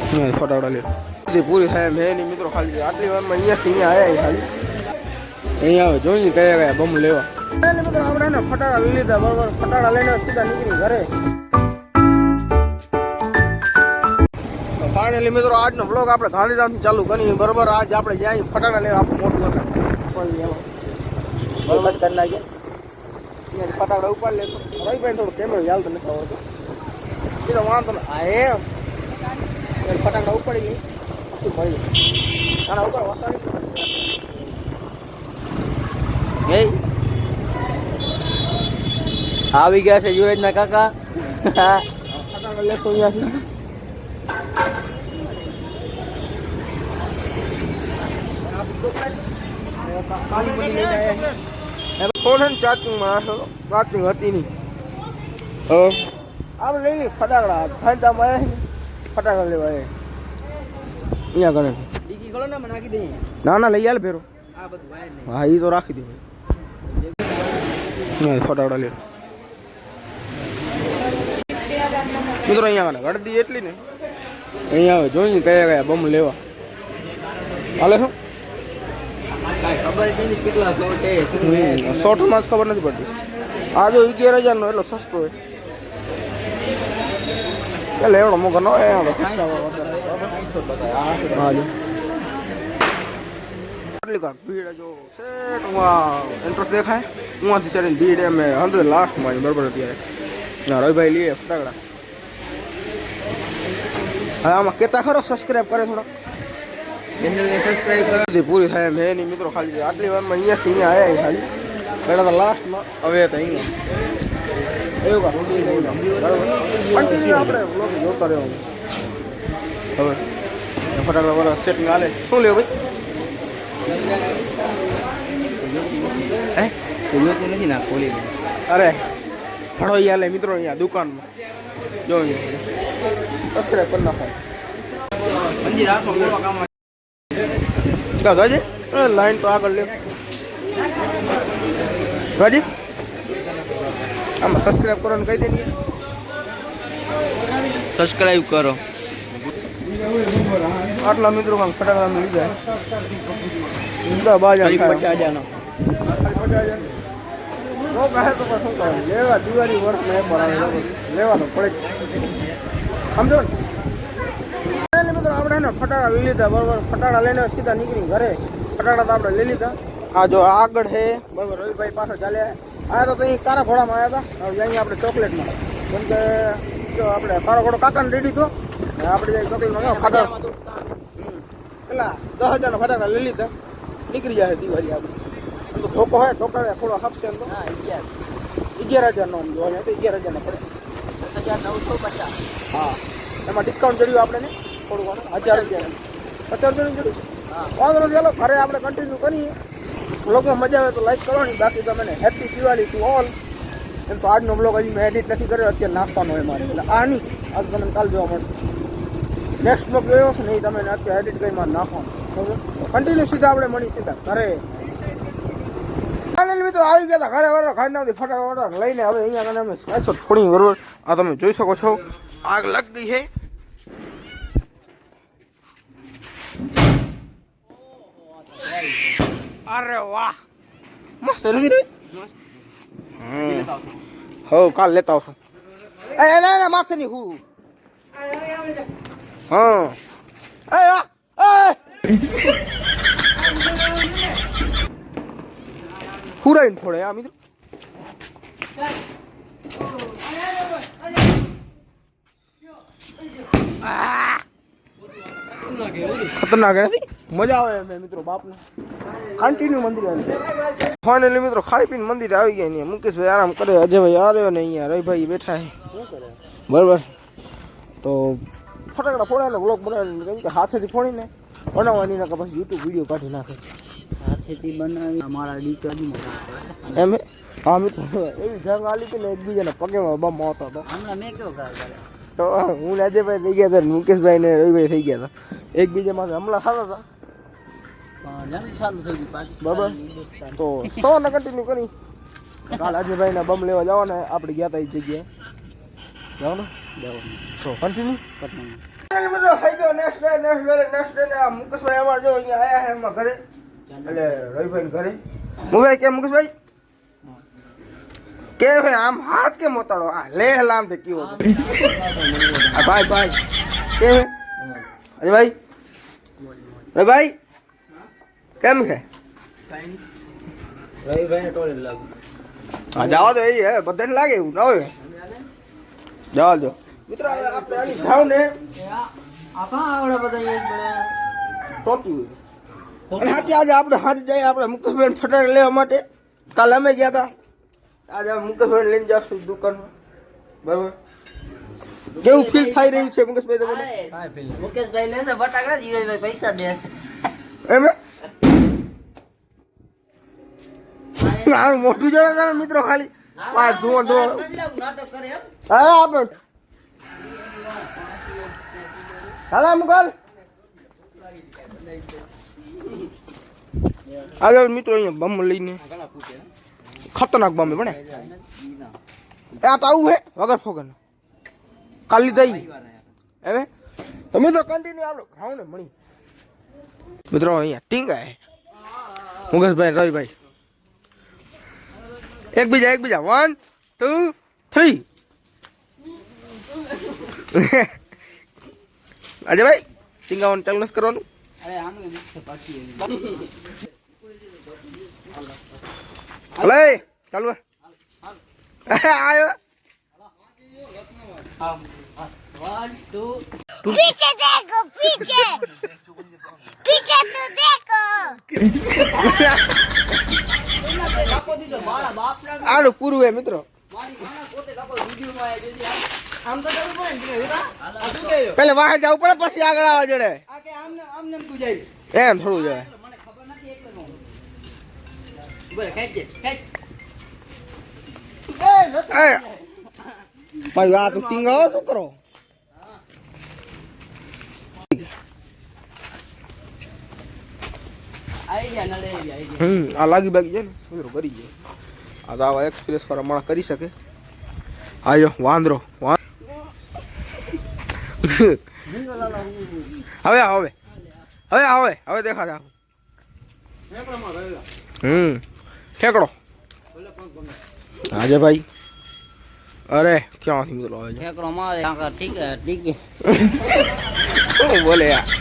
ફટાકડા લે પૂરી થાય મેં નહીં મિત્રો ખાલી આટલી વારમાં અહીંયાથી અહીંયા આવ્યા ખાલી અહીંયા આવે જોઈને કયા કયા બમ લેવા મિત્રો આપણે ને ફટાકડા લઈ લીધા બરોબર ફટાકડા લઈને સીધા નીકળી ઘરે ફાઇનલી મિત્રો આજનો બ્લોગ આપણે ગાંધીધામથી ચાલુ કરીએ બરોબર આજ આપણે જ્યાં ફટાકડા લેવા આપણે મોટું બરોબર કરી નાખીએ ફટાકડા ઉપાડ લેતો રહીભાઈ થોડું કેમેરો ચાલતો નથી આવતો એ તો વાંધો ને હા એમ ફટાકડા ઉપાડી ગઈ શું મળી આના ઉપર આવી ગયા છે યુવરાજના કાકા ફટાકડા લેશો અહીંયાથી ફોન ચાર્જિંગમાં ચાર્જિંગ હતી નહીં આપણે લઈ લઈએ ફટાકડા ફાયદામાં આવ્યા ફટાકડા લેવા અહીંયા ગણે ડીકી ગળો ને નાખી દઈએ ના ના લઈ આલે ફેરો આ બધું વાયર નહીં હા એ તો રાખી દે ફટાકડા લે મિત્રો અહીંયા ગણે ગળદી એટલી ને અહીંયા આવે જોઈને કયા કયા બમ લેવા હાલે શું ખબર નથી કેટલા શોર્ટમાં જ ખબર નથી પડતી આ જો 11,000 નો એટલો સસ્તો હોય ચાલ એવડો મોઘો નો ભીડ જો સેટ ઇન્ટરેસ્ટ દેખાય ઉવાથી ચડીને ભીડ એમ અંદર લાસ્ટમાં બરોબર અત્યારે રવિભાઈ લઈએ ફટાકડા હવે આમાં કેતા ખરો સબસ્ક્રાઈબ કરે થોડા ચેનલને સબસ્ક્રાઇબ કરો પૂરી થાય મેં નહીં મિત્રો ખાલી આટલી વારમાં અહીંયાથી અહીંયા આવ્યા ખાલી પહેલાં તો લાસ્ટમાં હવે તો અહીંયા એવું કા કન્ટિન્યુ આપણે બ્લોગ જોતા રહેવાનું હવે ફટાકડા વાળા સેટિંગ હાલે શું લેવું ભાઈ જોયું નથી ના ખોલી અરે ફળો હાલે મિત્રો અહીંયા દુકાનમાં જો સબસ્ક્રાઈબ કરી નાખો મંદિર આખો બોલવા કામ રાજી લાઈન તો આગળ લે રાજી આમાં સબસ્ક્રાઈબ કરો ને કહી દે સબસ્ક્રાઇબ કરો આટલા મિત્રો કામ ફટાકડા મળી જાય બાજા 50,000 નો કહે તો શું કરે લેવા દિવાળી વર્ષમાં એક વાર આવે લેવાનો પડે સમજો ને મિત્રો આપણે ને ફટાકડા લઈ લીધા બરોબર ફટાકડા લઈને સીધા નીકળી ઘરે ફટાકડા તો આપણે લઈ લીધા આ જો આગળ છે બરોબર રવિભાઈ પાસે ચાલ્યા આ તો અહીં કારા ઘોડામાં આવ્યા હતા હવે અહીંયા આપણે ચોકલેટમાં કેમ કે જો આપણે કારો ઘોડો કાકાને રેડી તો આપણે જાય ચોકલેટમાં ફટાકડા પેલા 10,000 ના ફટાકડા લઈ લીધા નીકળી જાય દિવાળી આપણે તો ધોકો હોય ધોકા થોડો હપશે એમ તો 11,000 નો જો અહીંયા તો 11,000 ના પડે 10,950 હા એમાં ડિસ્કાઉન્ટ જડ્યું આપણે થોડું ઘણું 1,000 રૂપિયા 50 રૂપિયાનું જડ્યું વાંધો નથી ચાલો ઘરે આપણે કન્ટિન્યુ કરીએ બ્લોગમાં મજા આવે તો લાઈક કરવાની બાકી તમને હેપી દિવાળી ટુ ઓલ એમ તો આજનો બ્લોગ હજી મેં એડિટ નથી કર્યો અત્યારે નાખવાનો હોય મારે એટલે આ નહીં આજ તમને કાલ જોવા મળશે નેક્સ્ટ બ્લોગ જોયો છે ને એ તમે અત્યારે એડિટ કરી મારે નાખવાનું બરાબર કન્ટિન્યુ સીધા આપણે મળી સીધા ઘરે મિત્રો આવી ગયા હતા ઘરે બરાબર ખાઈ ફટાફટ લઈને હવે અહીંયા કને અમે સ્પેશલ થોડી બરોબર આ તમે જોઈ શકો છો આગ લગ ગઈ છે અરે વાહ મસ્ત નથી રહી હો કાલ લેતા આવશું ના માથે નહીં હું હા હુરાઈને ફોડે આ મિત્રો ખતરનાક નથી મજા આવે એમ મિત્રો બાપને કન્ટિન્યુ મંદિર આવી ફાઇનલી મિત્રો ખાઈ પીને મંદિર આવી ગયા અહીંયા મુકેશભાઈ આરામ કરે અજયભાઈ આવ્યો ને અહીંયા રવિભાઈ બેઠા છે બરાબર તો ફટાકડા ફોડાય બ્લોગ બનાવીને કેમ કે હાથેથી ફોડીને બનાવવાની ના પછી યુટ્યુબ વિડીયો કાઢી નાખે હાથેથી બનાવી અમારા દીકરી એમ હા મિત્રો એવી જંગ આલી હતી ને એકબીજાને પગેમાં બમ આવતો હતો હમણાં મેં કેવો કામ તો હું અજયભાઈ થઈ ગયા હતા મુકેશભાઈ ને રવિભાઈ થઈ ગયા હતા એકબીજામાં હમલા થતા હતા જંગ ચાલુ થઈ ગઈ પાછી બરાબર તો 100 ને કન્ટિન્યુ કરી કાલ અજયભાઈના બમ લેવા જવાના આપણે ગયા હતા એ જગ્યાએ જવાનું તો કન્ટિન્યુ મિત્રો થઈ ગયો નેક્સ્ટ ડે ને આ મુકેશભાઈ અમાર જો અહીંયા આયા હે એમાં ઘરે એટલે રવિભાઈ ઘરે મુકેશભાઈ કે મુકેશભાઈ કે ભાઈ આમ હાથ કેમ મોતાડો આ લે લામ તે કયો આ ભાઈ કે અરે ભાઈ કેમ છે રવિભાઈને ટોલે લાગુ હા જાવ તો એ હે બધાને લાગે એવું ના હોય જાવ જો મિત્રો આપણે આની ભાવ ને આ કા આવડે બધા એક બળે ટોટી હોય અને હાથી આજે આપણે હાથ જઈએ આપણે મુકેશભાઈ ફટાકડા લેવા માટે કાલ અમે ગયા હતા આજે મુકેશભાઈ લઈને જાશું દુકાનમાં બરાબર કેવું ફીલ થઈ રહ્યું છે મુકેશભાઈ તમને મુકેશભાઈ લેશે ફટાકડા જીરોભાઈ પૈસા દેશે એમ આ મોટું જોડે તમે મિત્રો ખાલી આ ધુઓ નાટક કરે એમ હા આપણે હાલા મુકલ આગળ મિત્રો અહીંયા બમ લઈને ખતરનાક બમ બને આ તો આવું હે વગર ફોગર કાલી દઈ હવે તમે તો કન્ટિન્યુ આપણો ખાવ ને મણી મિત્રો અહીંયા ટીંગા હે મુકેશભાઈ રવિભાઈ એકબીજા 1 2 3 અજય ભાઈ ટીંગાવાનું ચાલુ નથી કરવાનું અરે આનું દીક્ષા પાછી હલે ચાલુ આયો 1 2 पीछे देखो पीछे पीछे तो देखो કાપો દીધો મારા બાપના આનું પૂરું હે મિત્રો મારી માણા પોતે કાપો વિડિયોમાં આયા જોજી આમ તો જવું પડે ને વીરા આ શું કહ્યો પેલે વાહે જવું પડે પછી આગળ આવવા જડે આ કે આમને તું જાય એમ થોડું જાય મને ખબર નથી એટલે નો બોલે ખેંચે ખેંચ ભાઈ આ તું ટીંગાવો શું કરો આઈ ગયા નડે આઈ ગયા આ લાગી બાગી જાય ને મિત્રો કરી જાય આ તો આવા એક્સપિરિયન્સ વાળા માણસ કરી શકે આયો વાંદરો હવે હવે હવે હવે હવે દેખા જા ઠેકડો આજે ભાઈ અરે ક્યાંથી મિત્રો આવે છે ઠેકરો મારે ઠીક હે શું બોલે યાર